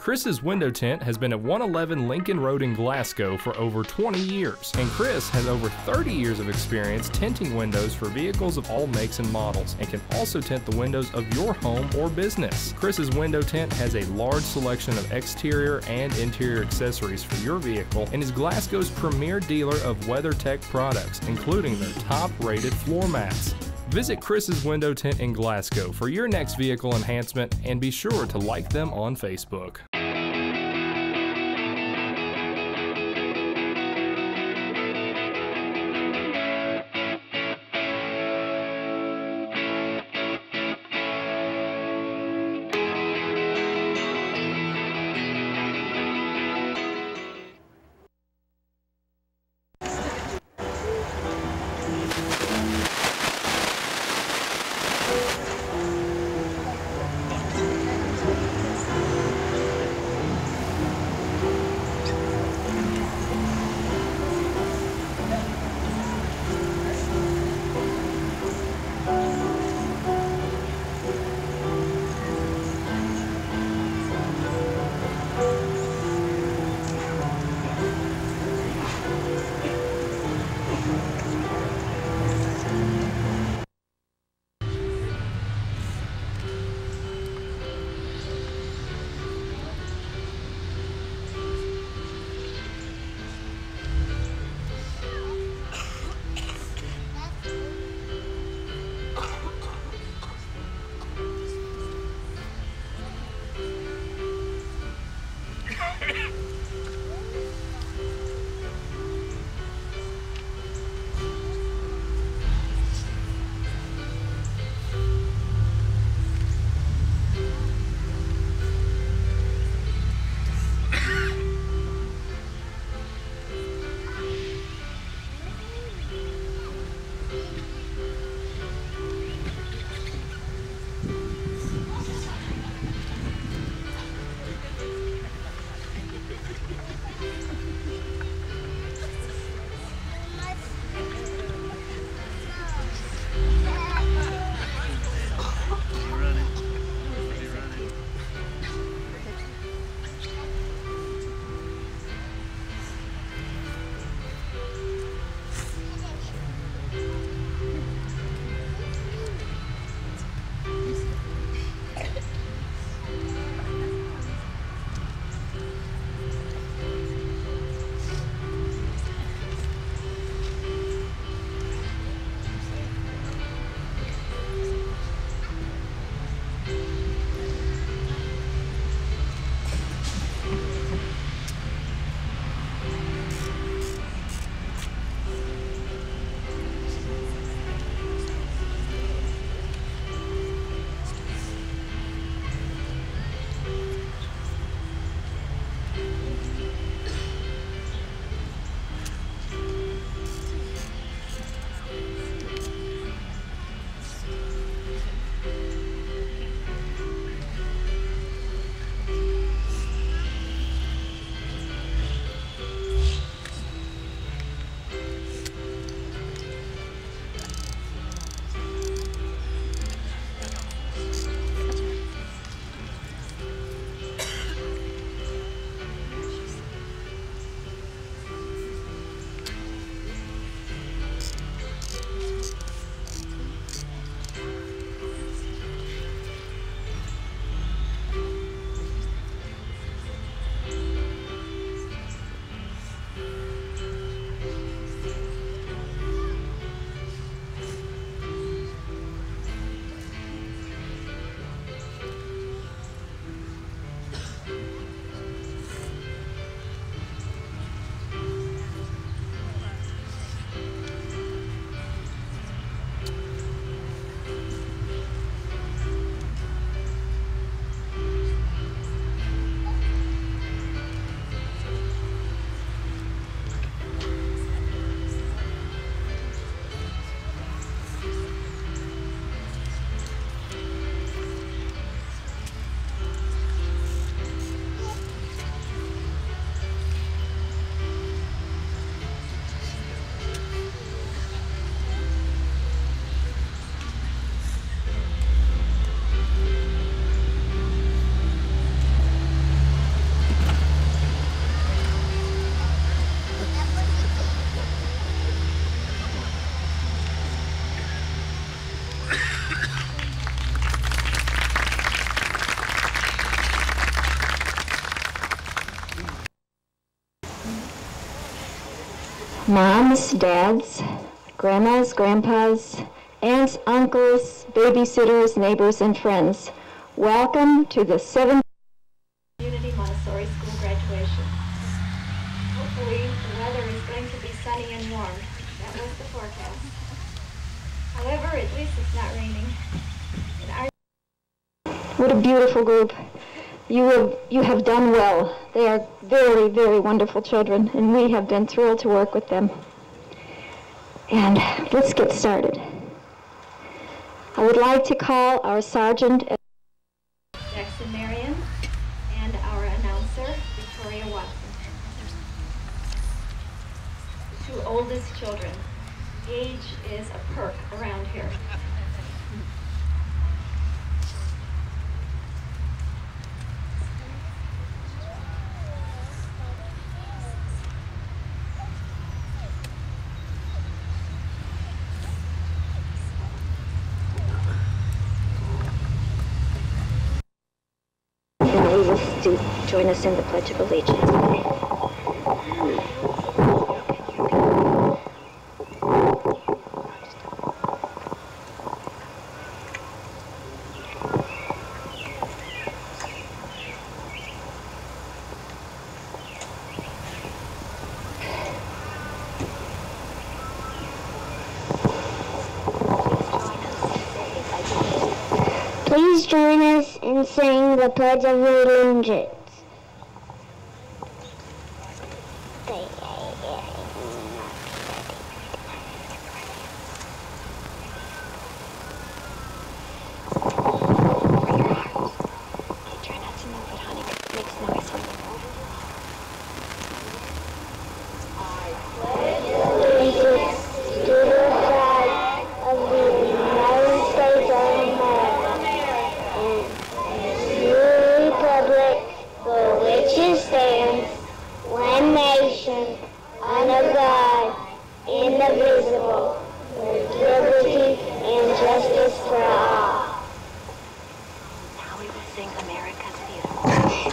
Chris's Window Tint has been at 111 Lincoln Road in Glasgow for over 20 years, and Chris has over 30 years of experience tinting windows for vehicles of all makes and models, and can also tint the windows of your home or business. Chris's Window Tint has a large selection of exterior and interior accessories for your vehicle and is Glasgow's premier dealer of WeatherTech products, including their top-rated floor mats. Visit Chris's Window Tint in Glasgow for your next vehicle enhancement, and be sure to like them on Facebook. Moms, dads, grandmas, grandpas, aunts, uncles, babysitters, neighbors, and friends, welcome to the 7th EPB Montessori School Graduation. Hopefully the weather is going to be sunny and warm. That was the forecast. However, at least it's not raining. What a beautiful group. You have done well. They are very, very wonderful children, and we have been thrilled to work with them. And let's get started. I would like to call our Sergeant Jackson Marion and our announcer, Victoria Watson. The two oldest children. Age is a perk around here. to join us in the Pledge of Allegiance. Please join us in saying the Pledge of Allegiance.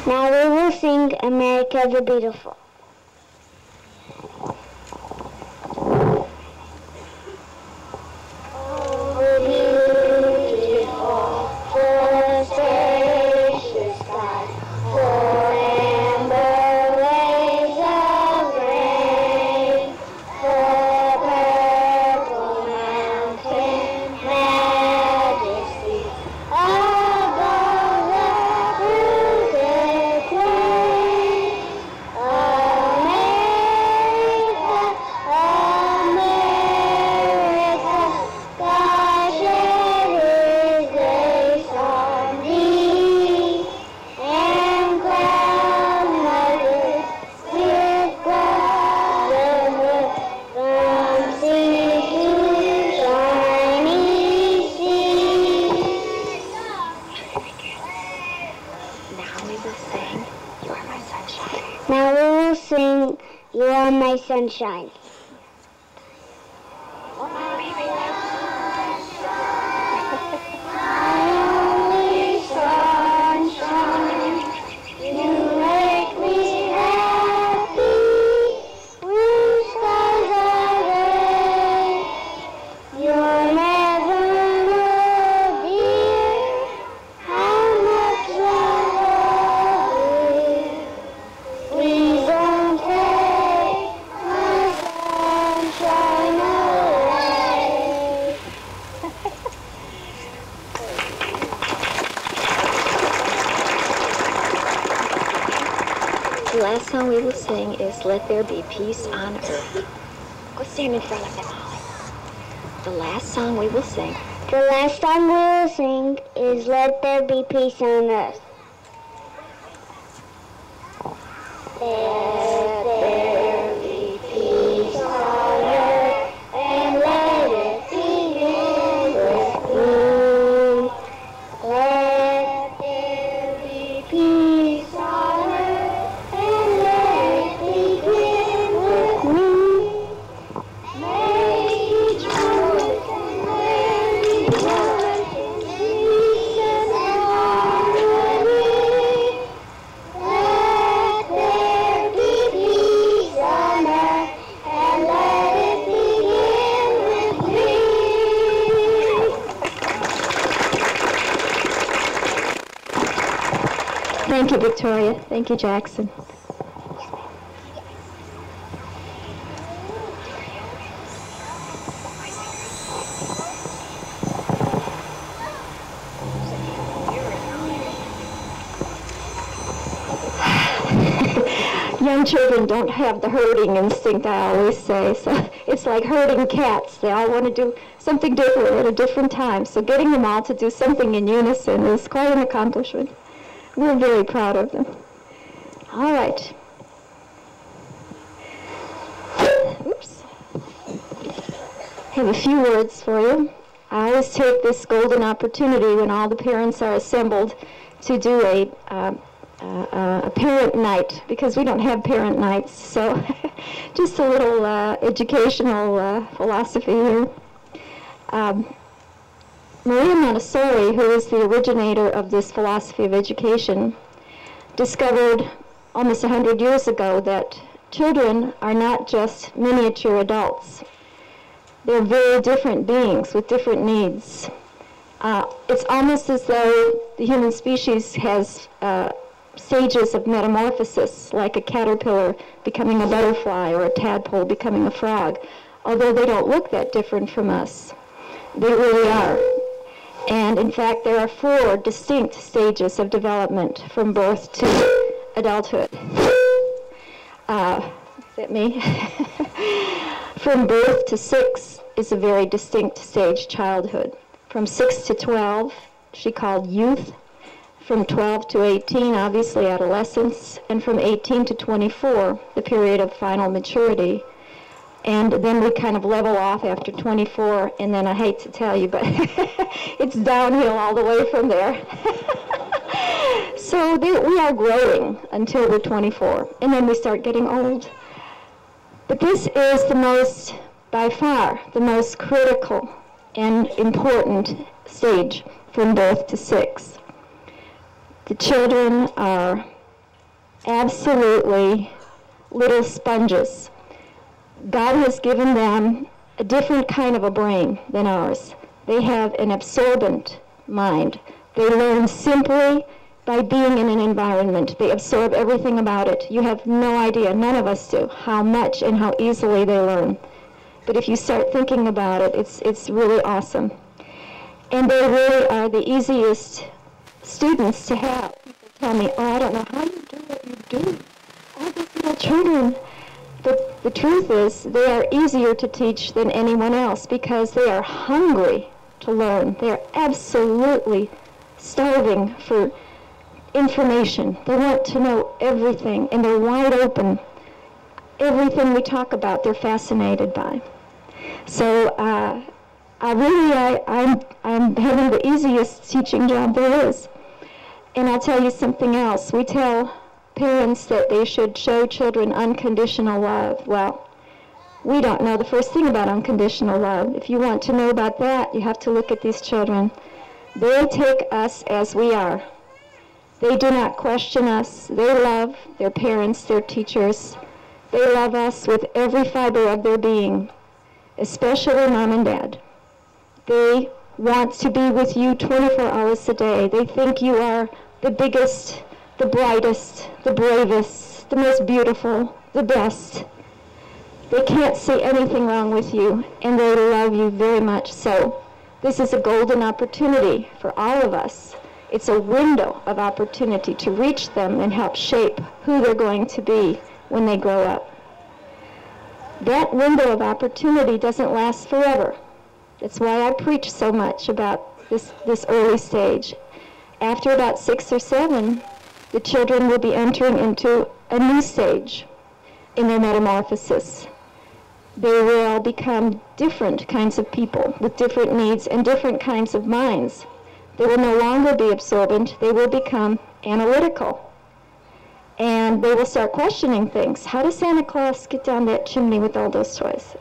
Now we will sing America the Beautiful. Now we will sing You Are My Sunshine. The last song we will sing is Let There Be Peace on Earth. Go stand in front of them, Holly. The last song we will sing. The last song we will sing is Let There Be Peace on Earth. Let there be peace on earth, and let it begin with me. Let there be peace on earth, and let it begin with me. May each one and every one peace and harmony. you, Victoria. Thank you, Jackson. Young children don't have the herding instinct, I always say. So it's like herding cats. They all want to do something different at a different time. So getting them all to do something in unison is quite an accomplishment. We're very proud of them. All right. Oops. I have a few words for you. I always take this golden opportunity when all the parents are assembled to do a parent night, because we don't have parent nights, so just a little educational philosophy here. Maria Montessori, who is the originator of this philosophy of education, discovered almost 100 years ago that children are not just miniature adults. They're very different beings with different needs. It's almost as though the human species has stages of metamorphosis, like a caterpillar becoming a butterfly or a tadpole becoming a frog, although they don't look that different from us. They really are. And in fact, there are 4 distinct stages of development from birth to adulthood. Is that me? From birth to 6 is a very distinct stage, childhood. From 6 to 12, she called youth. From 12 to 18, obviously adolescence, and from 18 to 24, the period of final maturity. And then we kind of level off after 24, and then I hate to tell you, but it's downhill all the way from there. So we are growing until we're 24, and then we start getting old. But this is the most, by far, the most critical and important stage from birth to 6. The children are absolutely little sponges. God has given them a different kind of a brain than ours. They have an absorbent mind. They learn simply by being in an environment. They absorb everything about it. You have no idea, none of us do, how much and how easily they learn. But if you start thinking about it, it's really awesome. And they really are the easiest students to have. People tell me, oh, I don't know how you do what you do. All these little children. But the truth is, they are easier to teach than anyone else because they are hungry to learn. They are absolutely starving for information. They want to know everything, and they're wide open. Everything we talk about, they're fascinated by. So I'm having the easiest teaching job there is. And I'll tell you something else. We tell parents that they should show children unconditional love. Well, we don't know the first thing about unconditional love. If you want to know about that, you have to look at these children. They take us as we are. They do not question us. They love their parents, their teachers. They love us with every fiber of their being, especially mom and dad. They want to be with you 24 hours a day. They think you are the biggest, the brightest, the bravest, the most beautiful, the best. They can't see anything wrong with you, and they love you very much so. This is a golden opportunity for all of us. It's a window of opportunity to reach them and help shape who they're going to be when they grow up. That window of opportunity doesn't last forever. That's why I preach so much about this early stage. After about 6 or 7, the children will be entering into a new stage in their metamorphosis. They will become different kinds of people with different needs and different kinds of minds. They will no longer be absorbent. They will become analytical. And they will start questioning things. How does Santa Claus get down that chimney with all those toys?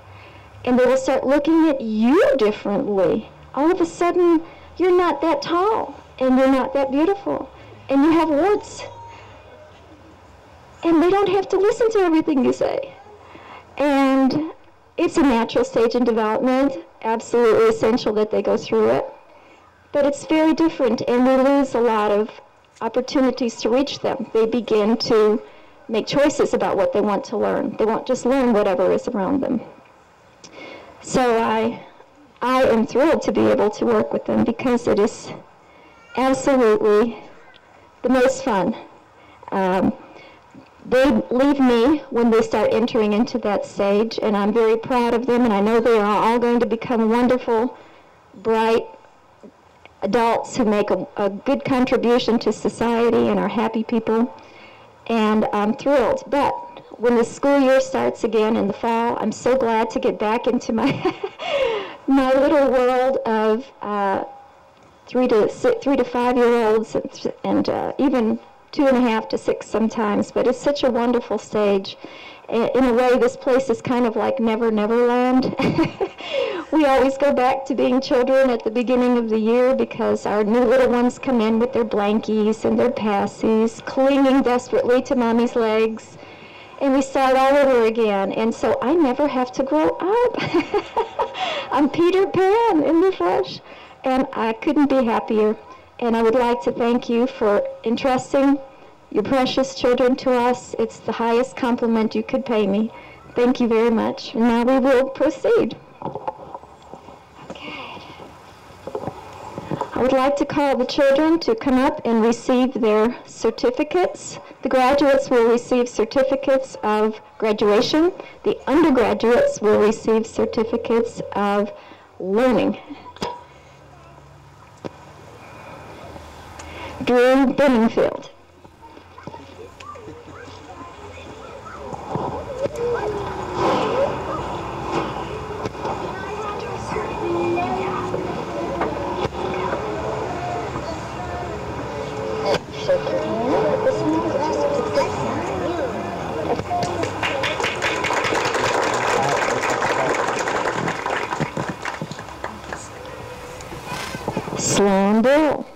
And they will start looking at you differently. All of a sudden, you're not that tall, and you're not that beautiful, and you have warts. And they don't have to listen to everything you say. And it's a natural stage in development, absolutely essential that they go through it. But it's very different, and we lose a lot of opportunities to reach them. They begin to make choices about what they want to learn. They won't just learn whatever is around them. So I am thrilled to be able to work with them because it is absolutely the most fun. They leave me when they start entering into that stage, and I'm very proud of them, and I know they are all going to become wonderful, bright adults who make a good contribution to society and are happy people, and I'm thrilled. But when the school year starts again in the fall, I'm so glad to get back into my my little world of 3 to 5 year olds and even 2.5 to 6 sometimes. But it's such a wonderful stage. In a way, this place is kind of like Never Never Land. We always go back to being children at the beginning of the year because our new little ones come in with their blankies and their passies, clinging desperately to mommy's legs, and we start all over again. And so I never have to grow up. I'm Peter Pan in the flesh, and I couldn't be happier. And I would like to thank you for entrusting your precious children to us. It's the highest compliment you could pay me. Thank you very much. And now we will proceed. Okay. I would like to call the children to come up and receive their certificates. The graduates will receive certificates of graduation. The undergraduates will receive certificates of learning. Drew Benningfield. Sloan Bill.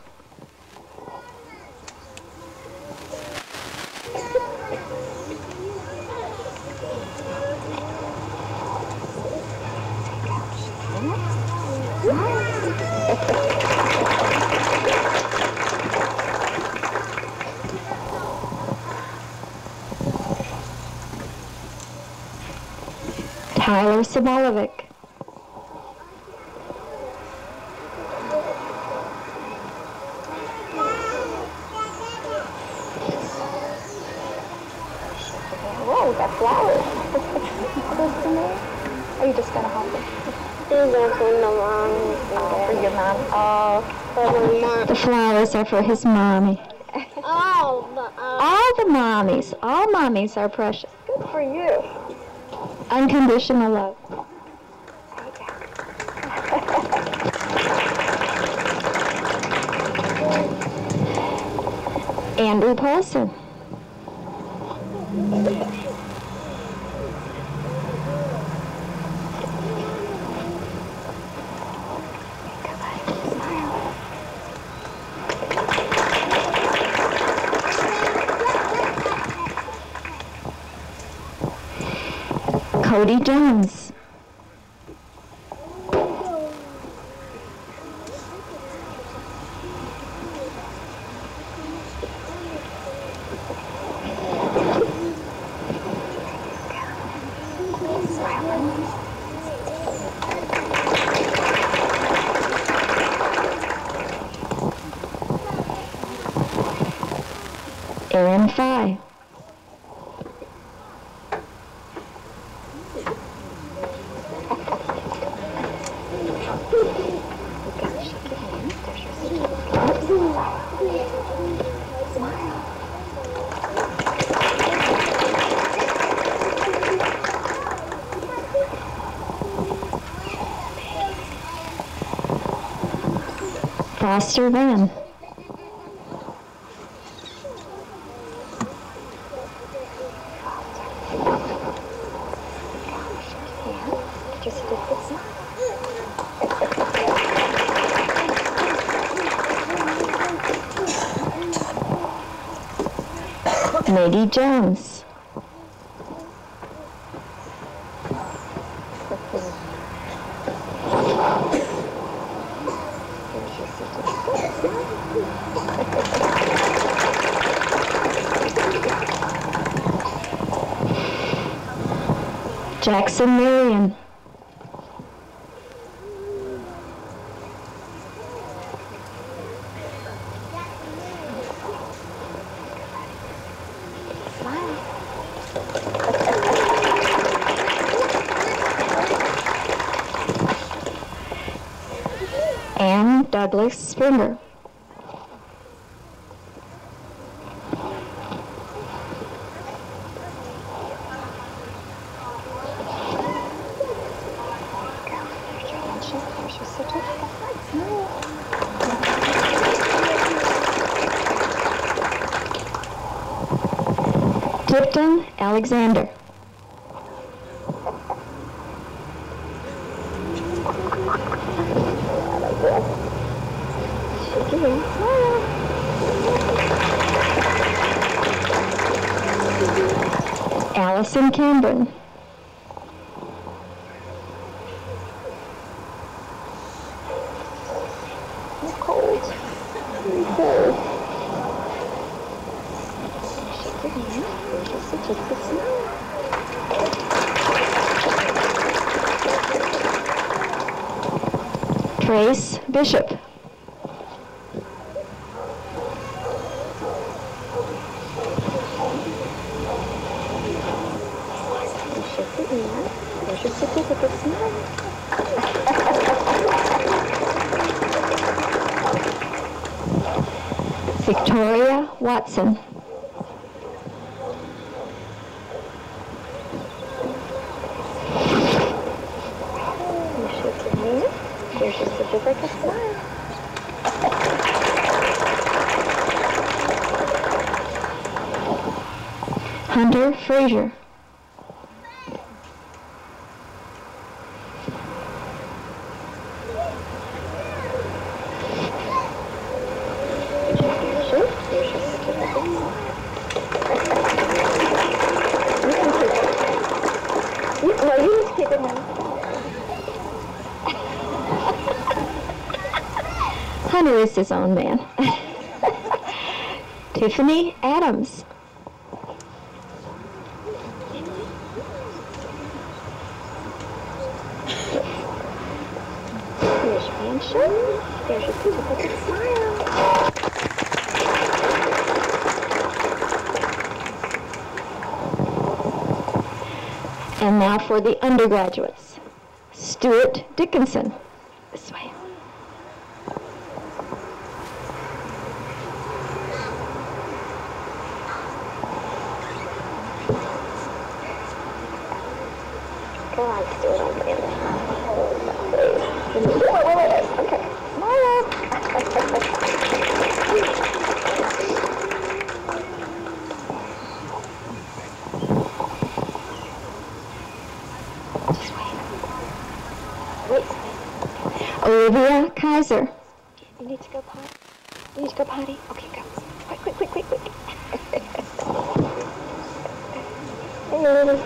Tyler Sabolovic. Whoa, we got flowers. Are you just going to hold them? These are for my mom. For your mom? Oh, For my mom. the flowers are for his mommy. Oh, All the mommies, all mommies are precious. Good for you. Unconditional love. Andrew Paulson. Cody Jones. Aaron Fye. Foster Van. Maggie Jones. Jackson Marion. Ann Douglas Springer. Tipton Alexander. Allison Cameron. It's cold. Very cold. Shake your hand. Just take the snow. Trace Bishop. There's your certificate, smile. Victoria Watson. You shake your hand. There's your certificate, smile. Hunter Frazier. Hunter is his own man. Tiffany Adams. There's your handshake. There's your certificate, smile. And now for the undergraduates. Stuart Dickinson. This way. Come on, Stuart, I'm in there. Wait. Okay. Smile. Just wait. Olivia Kaiser. You need to go potty? You need to go potty? Okay, go. Quick. Hey, Lily.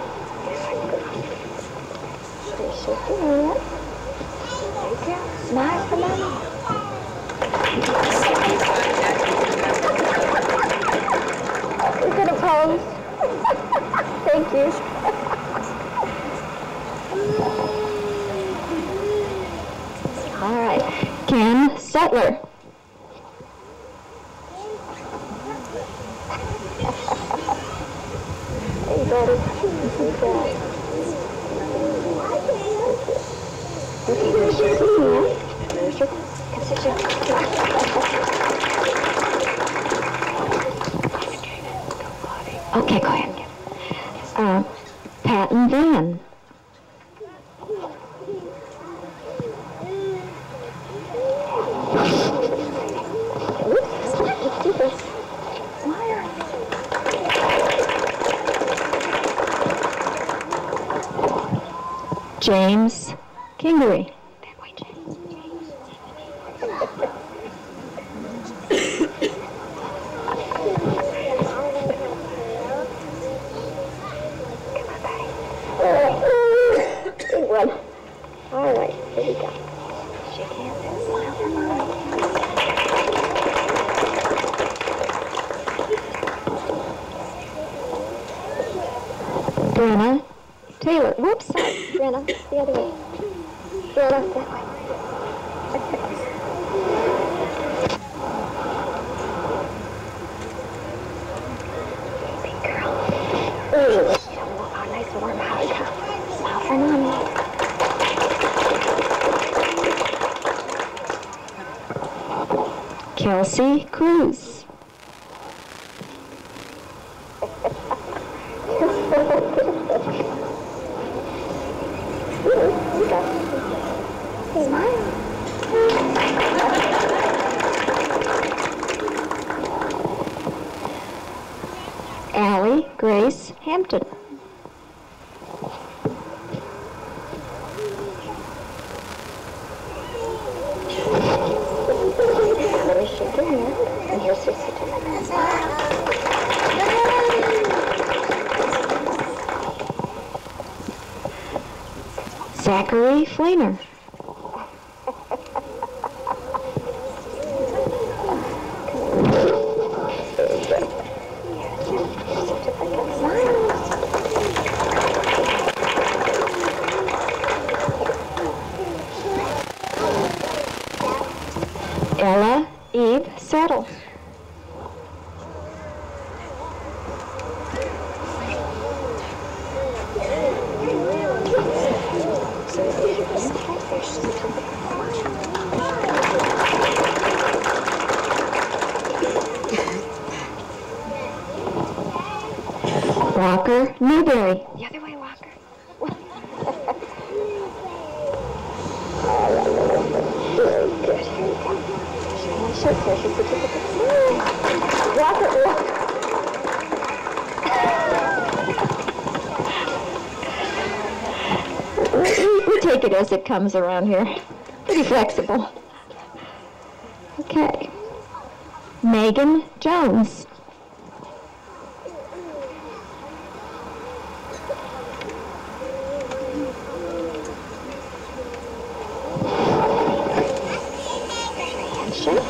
Shake your hand. There you go. Smile for mommy. We're gonna pose. Thank you. All right. Ken Settler. Hey, buddy. Good job. Okay, go ahead. Patton Van. Oops, let's do this. Smile. James Kingery. That way, James. Good one. All right, here we go. Shake hands and smile for mommy. Brenna Taylor. Whoops, sorry. Brenna, the other way. Brenna, that way. Big girl. Ooh, oh, nice warm hug. Smile for Mommy. Kelsey Cruz. Smile. Allie Grace Hampton. Let me shake your hand, and here's your certificate. Zachary Flainer. Ella Eve Settle. Walker Newberry. The other way, Walker. Very good. Here you go. Here's your certificate. Walker, Walker. We take it as it comes around here. Pretty flexible. Okay. Megan Jones.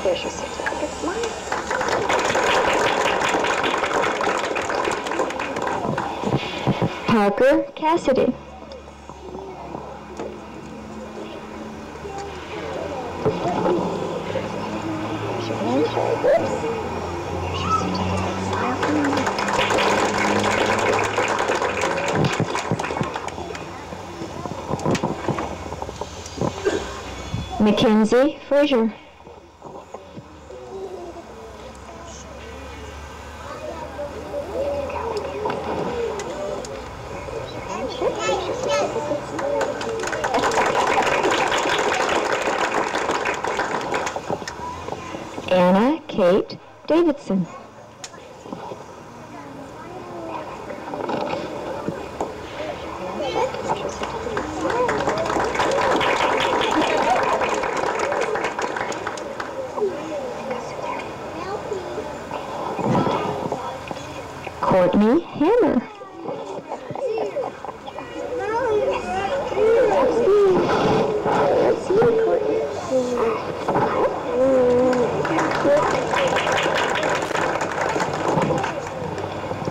Here's your certificate. Smile. Parker Cassidy. Here's your handshake. Whoops. Here's your certificate. Smile for me. Mackenzie Frazier. Anna Kate Davidson. Courtney Hammer.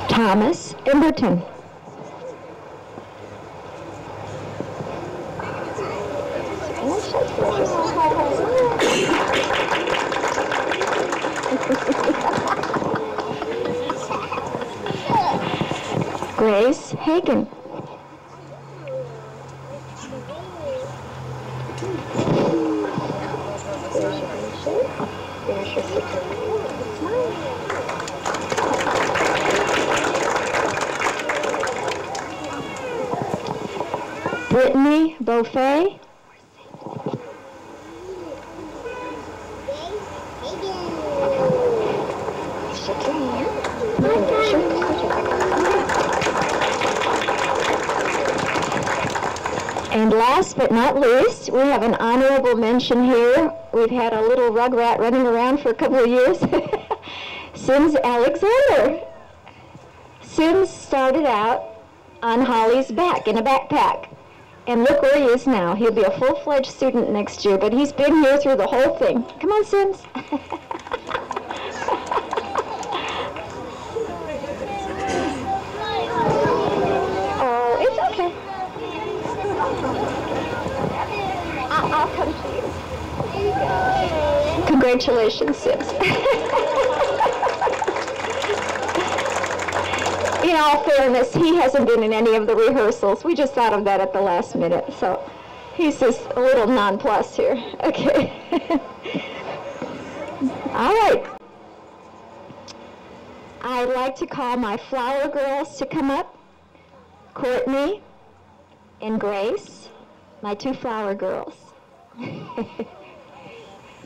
Thomas Emberton. Grace Hagen. Brittany Beaufay. And last but not least, we have an honorable mention here. We've had a little rugrat running around for a couple of years. Sims Alexander. Sims started out on Holly's back in a backpack. And look where he is now. He'll be a full-fledged student next year, but he's been here through the whole thing. Come on, Sims. Oh, it's okay. Congratulations, Sips. In all fairness, he hasn't been in any of the rehearsals. We just thought of that at the last minute, so he's just a little nonplussed here. Okay. All right. I'd like to call my flower girls to come up. Courtney and Grace, my two flower girls.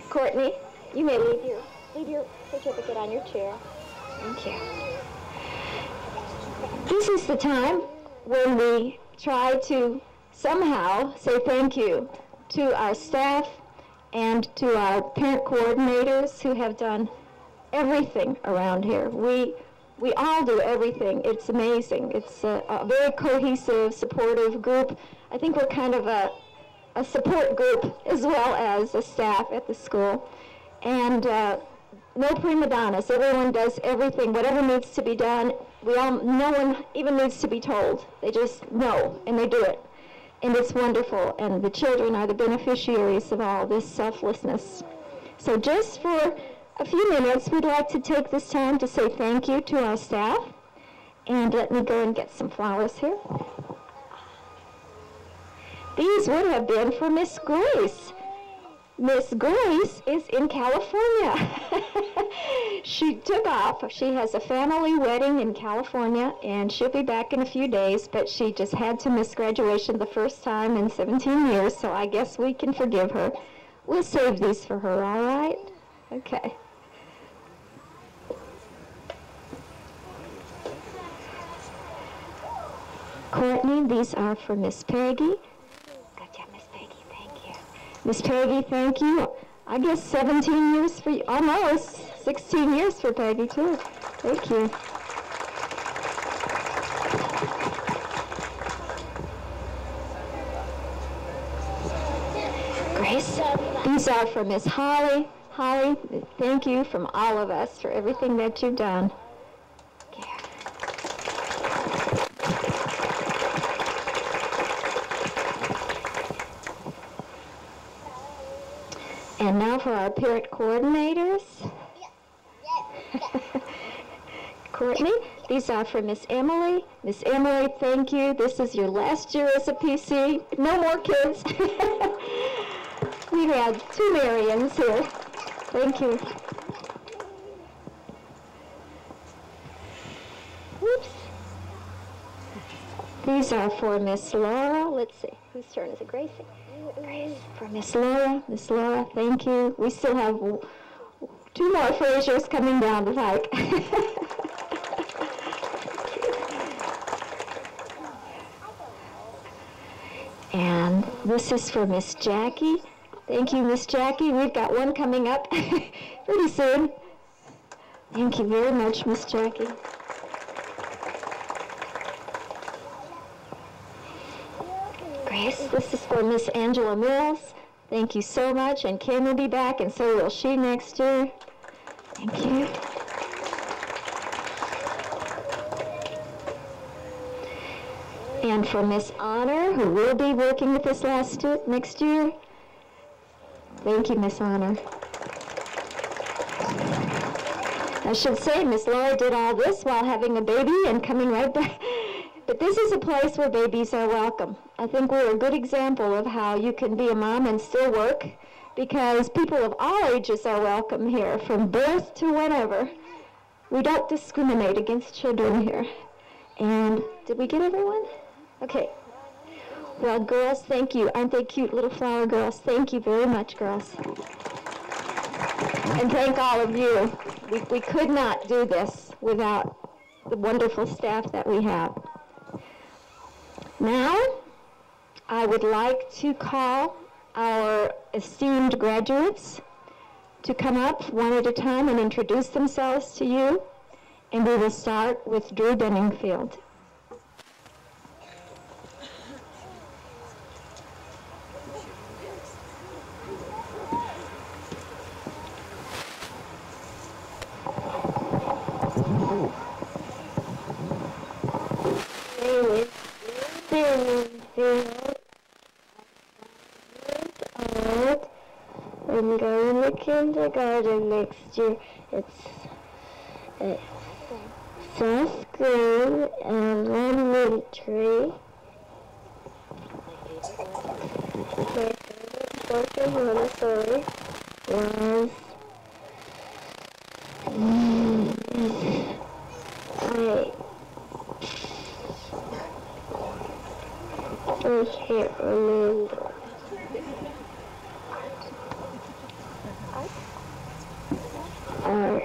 Courtney, you may leave your certificate on your chair. Thank you. This is the time when we try to somehow say thank you to our staff and to our parent coordinators who have done everything around here. We all do everything. It's amazing. It's a very cohesive, supportive group. I think we're kind of a support group as well as a staff at the school. And no prima donnas. Everyone does everything, whatever needs to be done. No one even needs to be told. They just know, and they do it. And it's wonderful, and the children are the beneficiaries of all this selflessness. So just for a few minutes, we'd like to take this time to say thank you to our staff. And let me go and get some flowers here. These would have been for Miss Grace. Miss Grace is in California. She took off. She has a family wedding in California, and she'll be back in a few days, but she just had to miss graduation the first time in 17 years, so I guess we can forgive her. We'll save these for her, all right? Okay. Courtney, these are for Miss Peggy. Good job, Miss Peggy. Thank you. Miss Peggy, thank you. I guess 17 years for you, almost 16 years for Peggy, too. Thank you. Grace, these are for Miss Holly. Holly, thank you from all of us for everything that you've done. And now for our parent coordinators. Courtney, these are for Miss Emily. Miss Emily, thank you. This is your last year as a PC. No more kids. We had two Marians here. Thank you. Whoops. These are for Miss Laura. Let's see, whose turn is it? Gracie? Grace. For Miss Laura. Miss Laura, thank you. We still have two more Frasers coming down the pike. And this is for Miss Jackie. Thank you, Miss Jackie. We've got one coming up pretty soon. Thank you very much, Miss Jackie. Grace, this is for Miss Angela Mills. Thank you so much, and Kim will be back, and so will she next year. Thank you. And for Miss Honor, who will be working with us next year. Thank you, Miss Honor. I should say, Miss Laura did all this while having a baby and coming right back. But this is a place where babies are welcome. I think we're a good example of how you can be a mom and still work, because people of all ages are welcome here, from birth to whenever. We don't discriminate against children here. And did we get everyone? Okay. Well, girls, thank you. Aren't they cute little flower girls? Thank you very much, girls. And thank all of you. We could not do this without the wonderful staff that we have. Now, I would like to call our esteemed graduates to come up one at a time and introduce themselves to you. And we will start with Drew Benningfield. I'm going to kindergarten next year. It's South Green Elementary. My favorite book in Montessori was I can't remember. Art.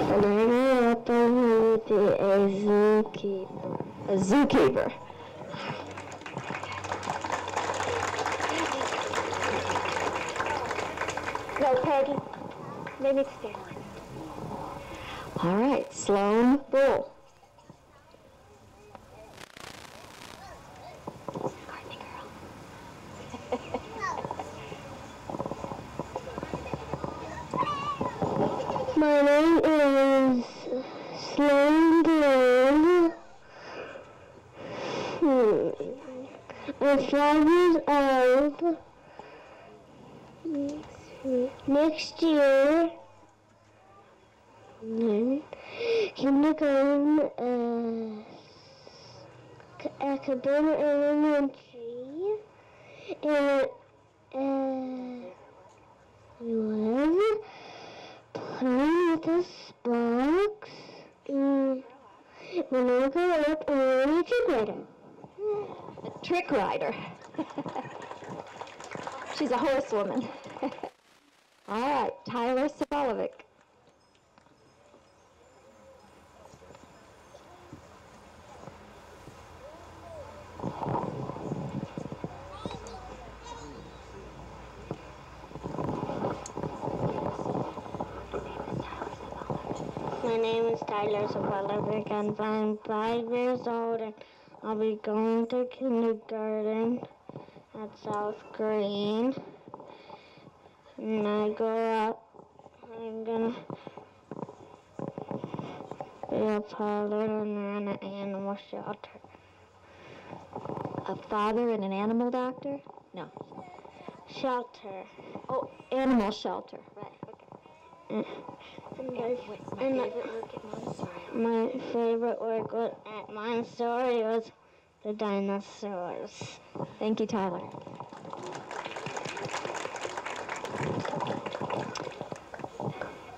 When I grew up, I wanted to be a zookeeper. A zookeeper. No, Peggy. They need to stand. All right, Sloan Bull. My name is Sloan Bull. I'm 5 years old. Next year, kindergarten, academic elementary, and we love playing with this box. When I grow up, I'm a trick writer. A trick rider. She's a horsewoman. All right, Tyler Sabalovic. My name is Tyler Sabalovic, and I'm 5 years old, and I'll be going to kindergarten at South Green. When I grow up, I'm gonna be a pilot and run an animal shelter. A father and an animal doctor? No. Shelter. Oh, animal shelter. Right, My favorite work at Montessori was the dinosaurs. Thank you, Tyler.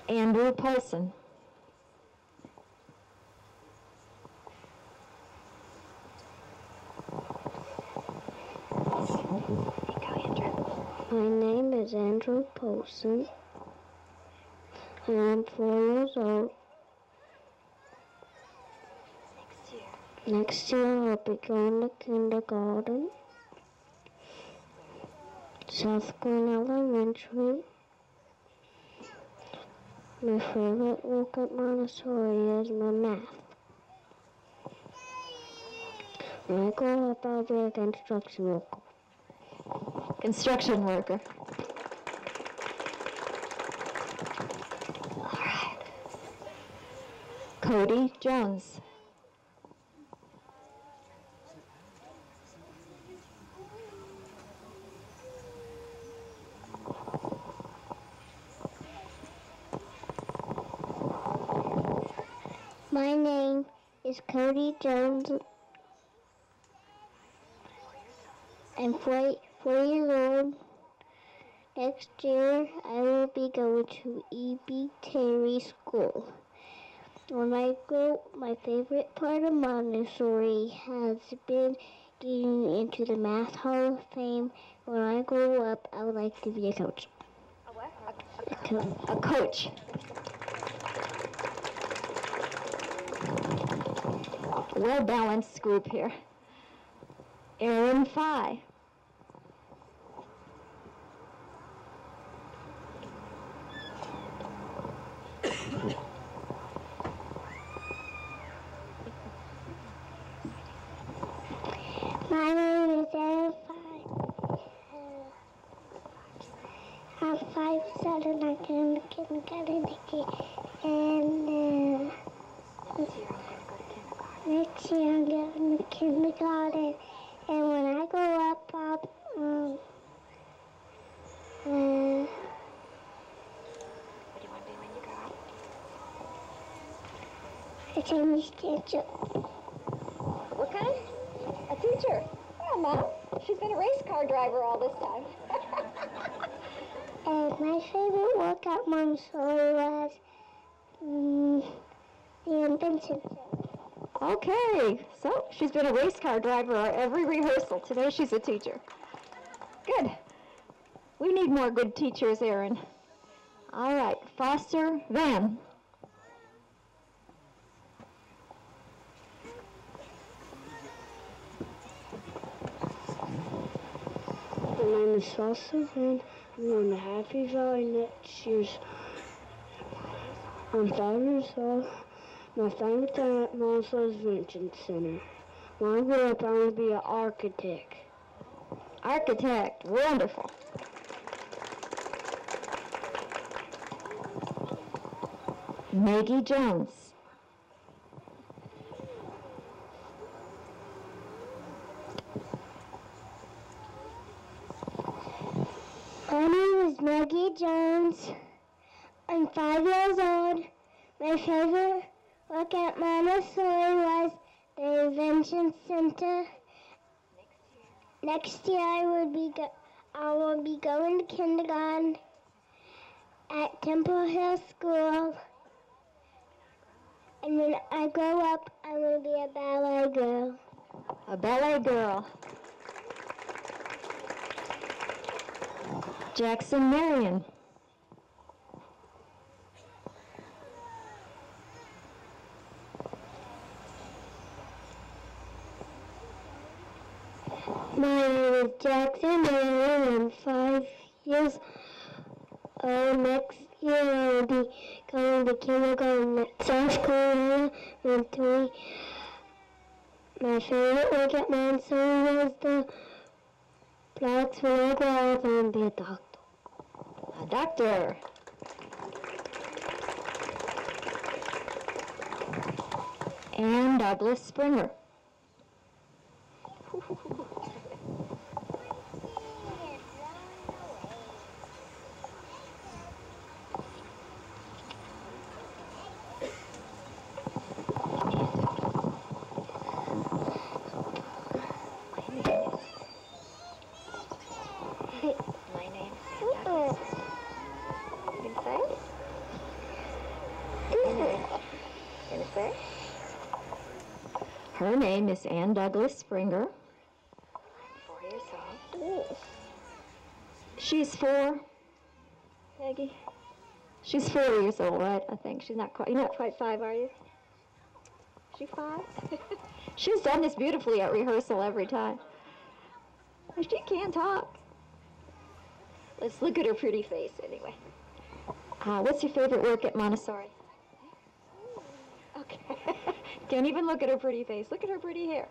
Andrew Paulson. My name is Andrew Paulson. I am 4 years old. Next year I'll be going to kindergarten. South Green Elementary. My favorite work at Montessori is my math. When I grow up, I'll be a construction worker. Construction worker. All right. Cody Jones. My name is Cody Jones. I'm 4 years old. Next year, I will be going to E.B. Terry School. When I grow, my favorite part of Montessori has been getting into the Math Hall of Fame. When I grow up, I would like to be a coach. A what? A coach. Well-balanced group here. Aaron Phi. My name is Aaron Phi. I'm 5'7". I go to kindergarten next year. And next year I'm going to kindergarten. And when I grow up, I'll A Chinese teacher. What kind? A teacher. Oh, Mom. She's been a race car driver all this time. And my favorite work at Montessori was the invention center. Okay, so she's been a race car driver at every rehearsal. Today she's a teacher. Good. We need more good teachers, Erin. All right, Foster Van. My name is Foster Van. I'm going to Happy Valley next year. I'm 5 years old. My favorite thing at Montessori Invention Center. When I grow up, I want to be an architect. Architect, wonderful. Maggie Jones. My name is Maggie Jones. I'm 5 years old. My favorite work at Montessori was the Invention Center. Next year I will be going to kindergarten at Temple Hill School. And when I grow up, I will be a ballet girl. A ballet girl. Jackson Marion. My name is Jackson Marion. I'm 5 years old. Next year I will be going to kindergarten at South Carolina Elementary. My favorite work at Montessori was the blocks. When I grow up, I want to be a doctor. A doctor. And Douglas Springer. My name is You can say it? Can you say it? Her name is Ann Douglas Springer. 4 years old. She's 4. Peggy? She's 4 years old, right? I think she's not quite. You're not quite 5, are you? She 5? She's done this beautifully at rehearsal every time. She can't talk. Let's look at her pretty face anyway. What's your favorite work at Montessori? Okay. Can't even look at her pretty face. Look at her pretty hair.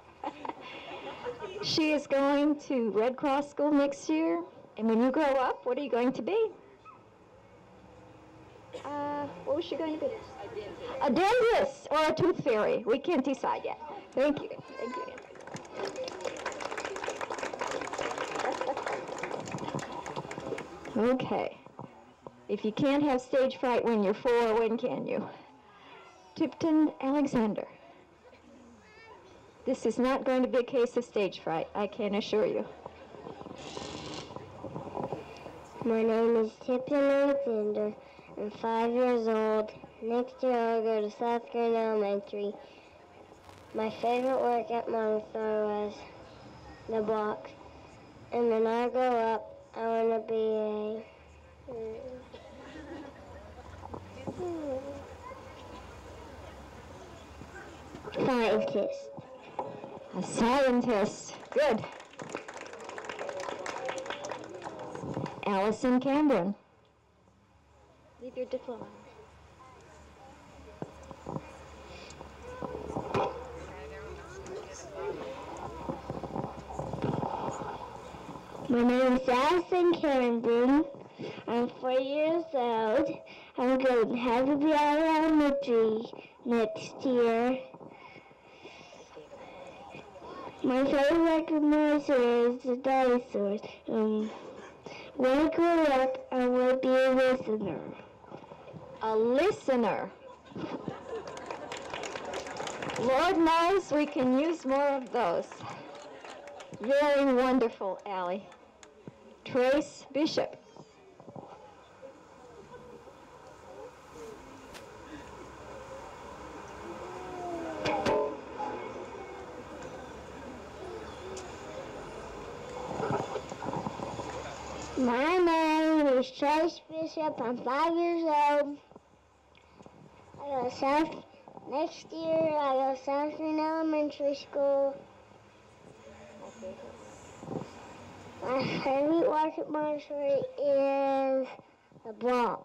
She is going to Red Cross School next year. And when you grow up, what are you going to be? What was she going to be? A dentist or a tooth fairy. We can't decide yet. Thank you. Thank you. Okay. If you can't have stage fright when you're 4, when can you? Tipton Alexander. This is not going to be a case of stage fright, I can assure you. My name is Tipton Alexander. I'm 5 years old. Next year I'll go to South Carolina Elementary. My favorite work at Montessori was the blocks. And when I grow up, I want to be a scientist. A scientist. Good. Allison Cameron. Leave your diploma. My name is Allison Cameron. I'm 4 years old. I'm going to Happy Valley Elementary next year. My favorite work of Montessori is the dinosaurs. When I grow up, I will be a listener. A listener. Lord knows we can use more of those. Very wonderful, Allie. Trace Bishop. My name is Trace Bishop. I'm 5 years old. Next year I go to Southland Elementary School. My favorite work at Montessori is the Bronx.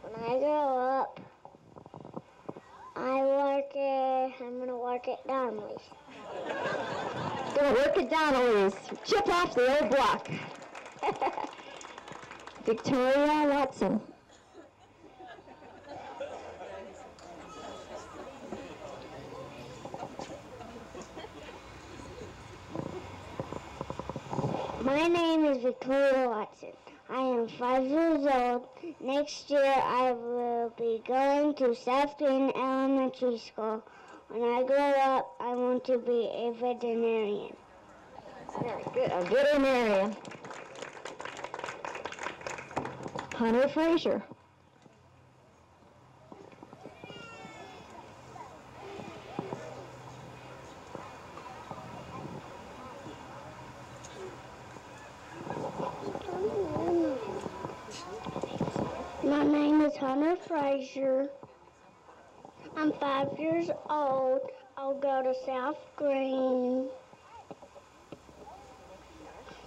When I grow up, I'm going to work at Donnelly's. Gonna work at Donnelly's. Chip off the old block. Victoria Watson. My name is Victoria Watson. I am 5 years old. Next year I will be going to Southland Elementary School. When I grow up, I want to be a veterinarian. Very good. A veterinarian. Hunter Frazier. My name is Hunter Frazier. I'm 5 years old. I'll go to South Green.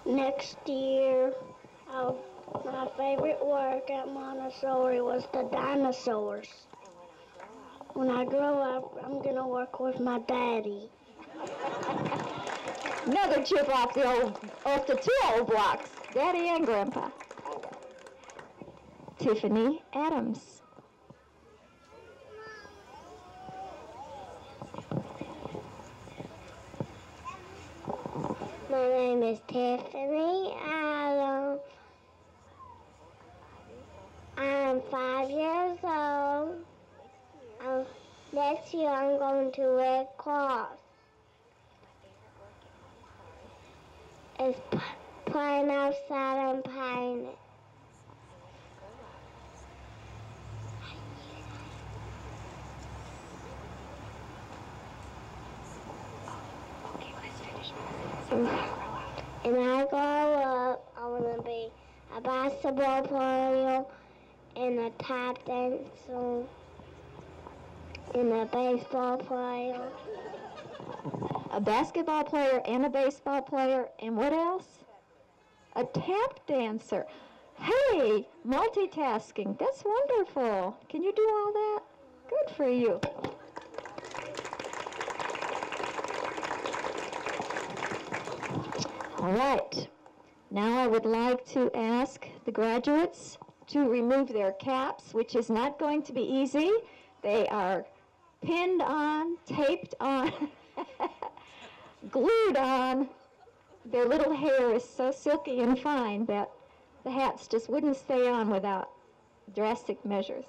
Next year, my favorite work at Montessori was the dinosaurs. When I grow up, I'm going to work with my daddy. Another chip off the two old blocks. Daddy and Grandpa. Tiffany Adams. My name is Tiffany Adams. I'm 5 years old. Next year I'm going to Red Cross. It's playing outside and painting. And I grow up, I want to be a basketball player and a tap dancer and a baseball player. A basketball player and a baseball player, and what else? A tap dancer. Hey, multitasking. That's wonderful. Can you do all that? Good for you. All right. Now I would like to ask the graduates to remove their caps, which is not going to be easy. They are pinned on, taped on, glued on. Their little hair is so silky and fine that the hats just wouldn't stay on without drastic measures.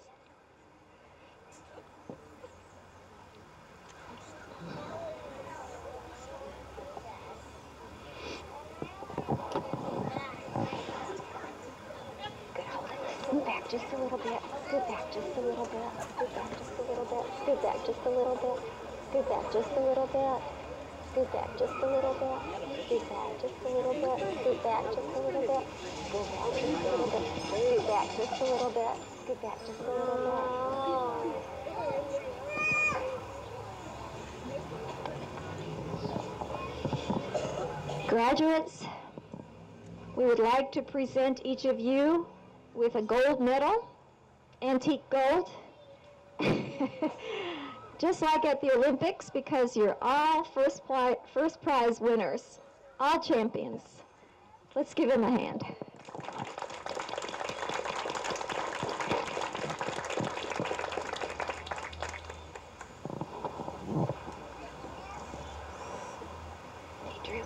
Scoot back just a little bit. Scoot back just a little bit. Scoot back just a little bit. Scoot back just a little bit. Scoot back just a little bit. Scoot back just a little bit. Scoot back just a little bit. Scoot back just a little bit. Scoot back just a little bit. Scoot back just a little bit. Scoot back just a little bit. Graduates, we would like to present each of you with a gold medal, antique gold, just like at the Olympics, because you're all first prize winners, all champions. Let's give them a hand. Hey, Drew,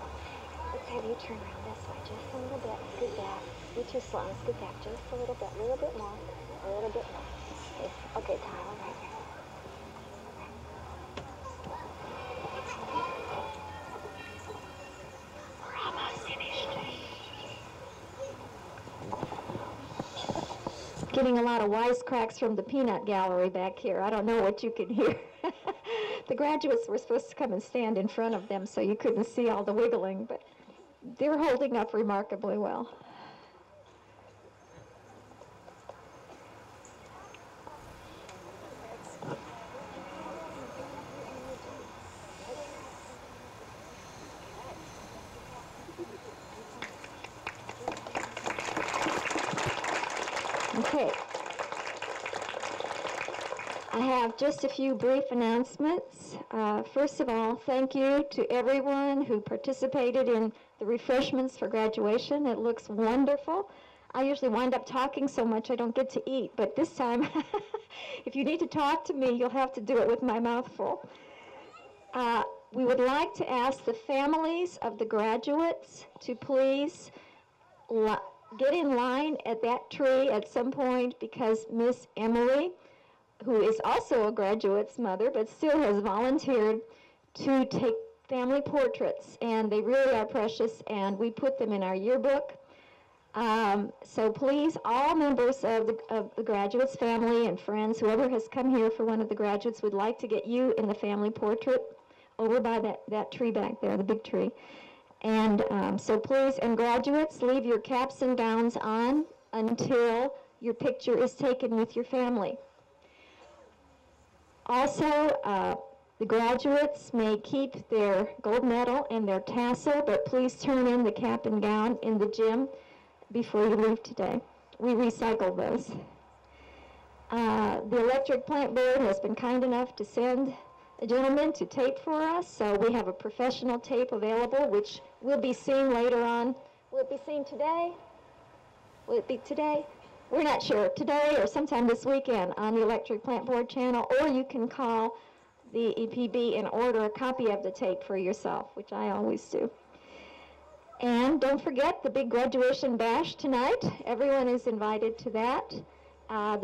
let's have you turn around this way just a little bit. Scoot back. You're too slow. Scoot back just a little bit more, a little bit more. Okay, Tyler, right here. getting a lot of wisecracks from the peanut gallery back here. I don't know what you can hear. The graduates were supposed to come and stand in front of them so you couldn't see all the wiggling, but they're holding up remarkably well. Okay. I have just a few brief announcements. First of all, thank you to everyone who participated in the refreshments for graduation. It looks wonderful. I usually wind up talking so much I don't get to eat, but this time, if you need to talk to me, you'll have to do it with my mouth full. We would like to ask the families of the graduates to please get in line at that tree at some point, because Miss Emily, who is also a graduate's mother but still has volunteered to take family portraits, and they really are precious, and we put them in our yearbook. So please, all members of the graduates' family and friends, whoever has come here for one of the graduates, would like to get you in the family portrait over by that tree back there, the big tree. And so please, and graduates, leave your caps and gowns on until your picture is taken with your family. Also, the graduates may keep their gold medal and their tassel, but please turn in the cap and gown in the gym before you leave today. We recycle those. The electric plant board has been kind enough to send a gentleman to tape for us, so we have a professional tape available, which will be seen later on. Will it be seen today? Will it be today? We're not sure. Today or sometime this weekend on the electric plant board channel, or you can call the EPB and order a copy of the tape for yourself, which I always do. And don't forget the big graduation bash tonight. Everyone is invited to that. A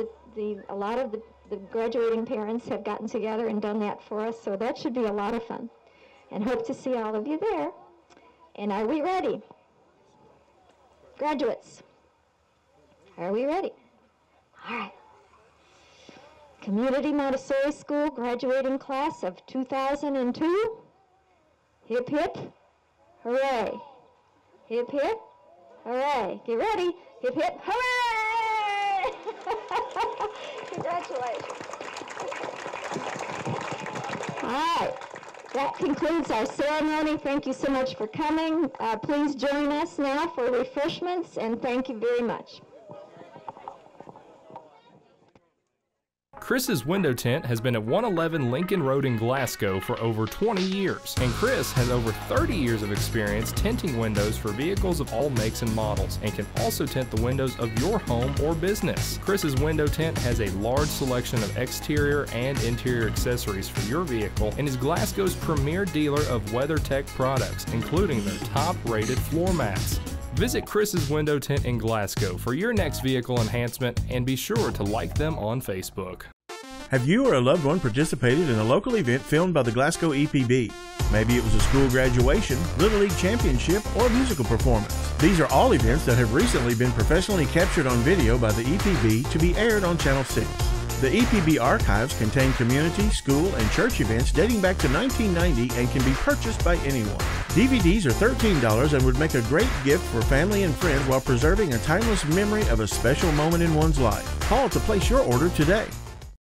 lot of the graduating parents have gotten together and done that for us, so that should be a lot of fun. And hope to see all of you there. And are we ready? Graduates, are we ready? All right. Community Montessori School graduating class of 2002. Hip, hip, hooray. Hip, hip, hooray. Get ready. Hip, hip, hooray! Congratulations. All right. That concludes our ceremony. Thank you so much for coming. Please join us now for refreshments, and thank you very much. Chris's window tint has been at 111 Lincoln Road in Glasgow for over 20 years, and Chris has over 30 years of experience tinting windows for vehicles of all makes and models, and can also tint the windows of your home or business. Chris's window tint has a large selection of exterior and interior accessories for your vehicle, and is Glasgow's premier dealer of WeatherTech products, including their top-rated floor mats. Visit Chris's Window Tint in Glasgow for your next vehicle enhancement, and be sure to like them on Facebook. Have you or a loved one participated in a local event filmed by the Glasgow EPB? Maybe it was a school graduation, Little League championship, or a musical performance. These are all events that have recently been professionally captured on video by the EPB to be aired on Channel 6. The EPB archives contain community, school, and church events dating back to 1990 and can be purchased by anyone. DVDs are $13 and would make a great gift for family and friends while preserving a timeless memory of a special moment in one's life. Call to place your order today.